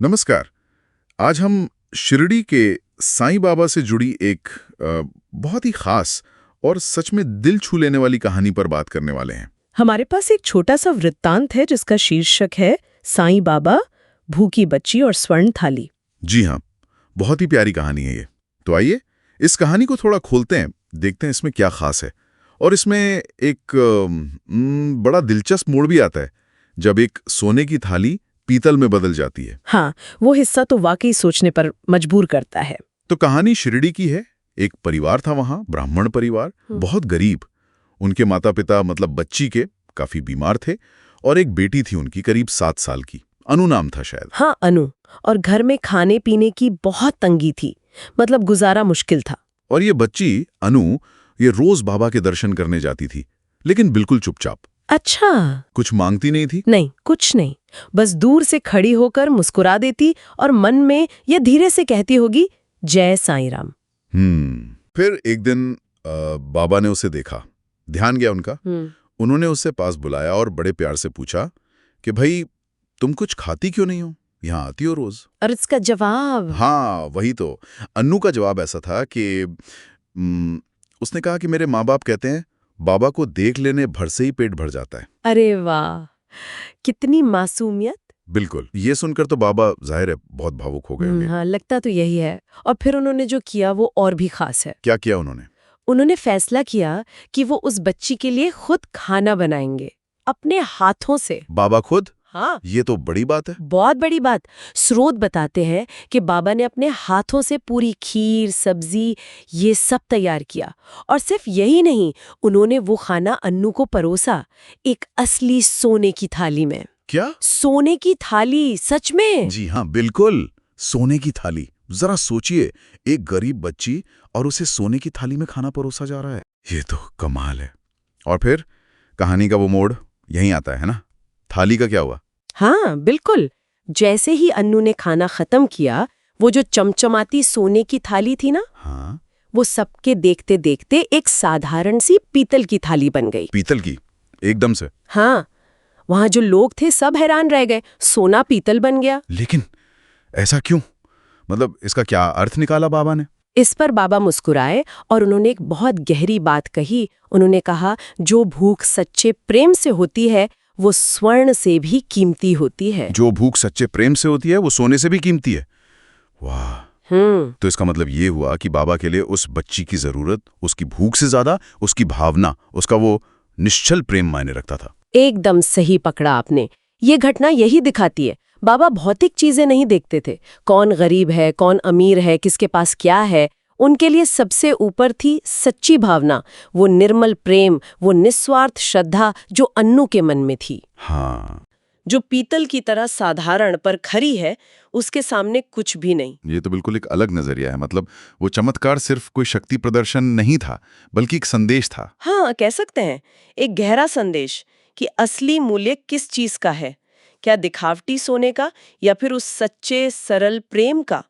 नमस्कार। आज हम शिरडी के साईं बाबा से जुड़ी एक बहुत ही खास और सच में दिल छू लेने वाली कहानी पर बात करने वाले हैं। हमारे पास एक छोटा सा वृत्तांत है जिसका शीर्षक है साईं बाबा, भूखी बच्ची और स्वर्ण थाली। जी हाँ, बहुत ही प्यारी कहानी है ये। तो आइए इस कहानी को थोड़ा खोलते हैं, देखते हैं इसमें क्या खास है। और इसमें एक बड़ा दिलचस्प मोड़ भी आता है जब एक सोने की थाली पीतल में बदल जाती है। हाँ, वो हिस्सा तो वाकई सोचने पर मजबूर करता है। तो कहानी शिरडी की है। एक परिवार था वहां, ब्राह्मण परिवार, बहुत गरीब। उनके माता पिता मतलब बच्ची के काफी बीमार थे और एक बेटी थी उनकी करीब 7 साल की, अनु नाम था शायद। हाँ, अनु। और घर में खाने पीने की बहुत तंगी थी, मतलब गुजारा मुश्किल था। और ये बच्ची अनु ये रोज बाबा के दर्शन करने जाती थी, लेकिन बिल्कुल चुपचाप। अच्छा। कुछ मांगती नहीं थी। नहीं, कुछ नहीं, बस दूर से खड़ी होकर मुस्कुरा देती और मन में या धीरे से कहती होगी, जय साईं राम। फिर एक दिन बाबा ने उसे देखा, ध्यान गया उनका। उन्होंने उसे पास बुलाया और बड़े प्यार से पूछा कि भाई तुम कुछ खाती क्यों नहीं हो, यहाँ आती हो रोज। और इसका जवाब? हाँ वही तो। अन्नू का जवाब ऐसा था कि उसने कहा कि मेरे माँ बाप कहते हैं बाबा को देख लेने भर से ही पेट भर जाता है। अरे वाह, कितनी मासूमियत। बिल्कुल। ये सुनकर तो बाबा जाहिर है बहुत भावुक हो गए होंगे। हाँ, लगता तो यही है। और फिर उन्होंने जो किया वो और भी खास है। क्या किया उन्होंने? उन्होंने फैसला किया कि वो उस बच्ची के लिए खुद खाना बनाएंगे, अपने हाथों से। बाबा खुद? हाँ, ये तो बड़ी बात है। बहुत बड़ी बात। स्रोत बताते हैं कि बाबा ने अपने हाथों से पूरी खीर, सब्जी, ये सब तैयार किया। और सिर्फ यही नहीं, उन्होंने वो खाना अन्नू को परोसा, एक असली सोने की थाली में। क्या? सोने की थाली, सच में। जी हाँ, बिल्कुल सोने की थाली। जरा सोचिए, एक गरीब बच्ची और उसे सोने की थाली में खाना परोसा जा रहा है। ये तो कमाल है। और फिर कहानी का वो मोड़ यहीं आता है ना? थाली का क्या हुआ? हाँ, बिल्कुल। जैसे ही अन्नू ने खाना खत्म किया, वो जो चमचमाती सोने की थाली थी ना, हाँ, वो सबके देखते देखते एक साधारण सी पीतल की थाली बन गई। पीतल की? एकदम से? हाँ, वहां जो लोग थे सब हैरान रह गए, सोना पीतल बन गया। लेकिन ऐसा क्यों? मतलब इसका क्या अर्थ निकाला बाबा ने? इस पर बाबा मुस्कुराए और उन्होंने एक बहुत गहरी बात कही। उन्होंने कहा, जो भूख सच्चे प्रेम से होती है वो स्वर्ण से भी कीमती होती है। जो भूख सच्चे प्रेम से होती है वो सोने से भी कीमती है। वाह। तो इसका मतलब ये हुआ कि बाबा के लिए उस बच्ची की जरूरत उसकी भूख से ज्यादा उसकी भावना, उसका वो निश्चल प्रेम मायने रखता था। एकदम सही पकड़ा आपने। ये घटना यही दिखाती है, बाबा भौतिक चीजें नहीं देखते थे, कौन गरीब है, कौन अमीर है, किसके पास क्या है। उनके लिए सबसे ऊपर थी सच्ची भावना, वो निर्मल प्रेम, वो निस्वार्थ श्रद्धा जो अन्नू के मन में थी। हाँ, जो पीतल की तरह साधारण पर खरी है, उसके सामने कुछ भी नहीं। ये तो बिल्कुल एक अलग नजरिया है। मतलब वो चमत्कार सिर्फ कोई शक्ति प्रदर्शन नहीं था, बल्कि एक संदेश था। हाँ, कह सकते हैं, एक गहरा संदेश कि असली मूल्य किस चीज का है, क्या दिखावटी सोने का या फिर उस सच्चे सरल प्रेम का।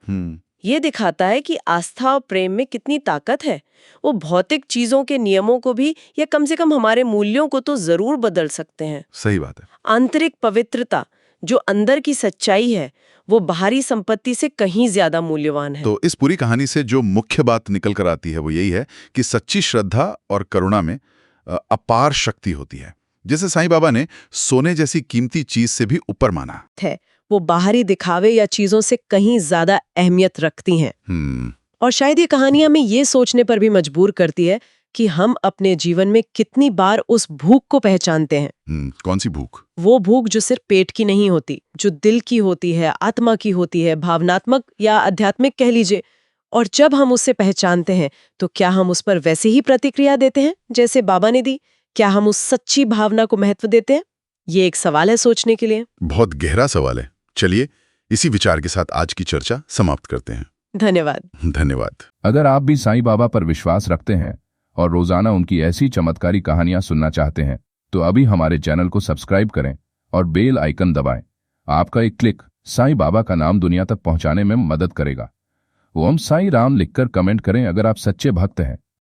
ये दिखाता है कि आस्था और प्रेम में कितनी ताकत है। वो भौतिक चीजों के नियमों को भी या कम से कम हमारे मूल्यों को तो जरूर बदल सकते हैं। सही बात है। आंतरिक पवित्रता, जो अंदर की सच्चाई है, वो बाहरी संपत्ति से कहीं ज्यादा मूल्यवान है। तो इस पूरी कहानी से जो मुख्य बात निकल कर आती है वो यही है कि सच्ची श्रद्धा और करुणा में अपार शक्ति होती है। जैसे साईं बाबा ने सोने जैसी कीमती चीज से भी ऊपर माना है, वो बाहरी दिखावे या चीजों से कहीं ज्यादा अहमियत रखती हैं। और शायद ये कहानी हमें ये सोचने पर भी मजबूर करती है कि हम अपने जीवन में कितनी बार उस भूख को पहचानते हैं। कौन सी भूख? वो भूख जो सिर्फ पेट की नहीं होती, जो दिल की होती है, आत्मा की होती है, भावनात्मक या आध्यात्मिक कह लीजिए। और जब हम उसे पहचानते हैं तो क्या हम उस पर वैसे ही प्रतिक्रिया देते हैं जैसे बाबा ने दी? क्या हम उस सच्ची भावना को महत्व देते हैं? ये एक सवाल है सोचने के लिए। बहुत गहरा सवाल है। चलिए इसी विचार के साथ आज की चर्चा समाप्त करते हैं। धन्यवाद। धन्यवाद। अगर आप भी साईं बाबा पर विश्वास रखते हैं और रोजाना उनकी ऐसी चमत्कारी कहानियां सुनना चाहते हैं तो अभी हमारे चैनल को सब्सक्राइब करें और बेल आइकन दबाएं। आपका एक क्लिक साईं बाबा का नाम दुनिया तक पहुंचाने में मदद करेगा। ओम साईं राम लिखकर कमेंट करें अगर आप सच्चे भक्त हैं।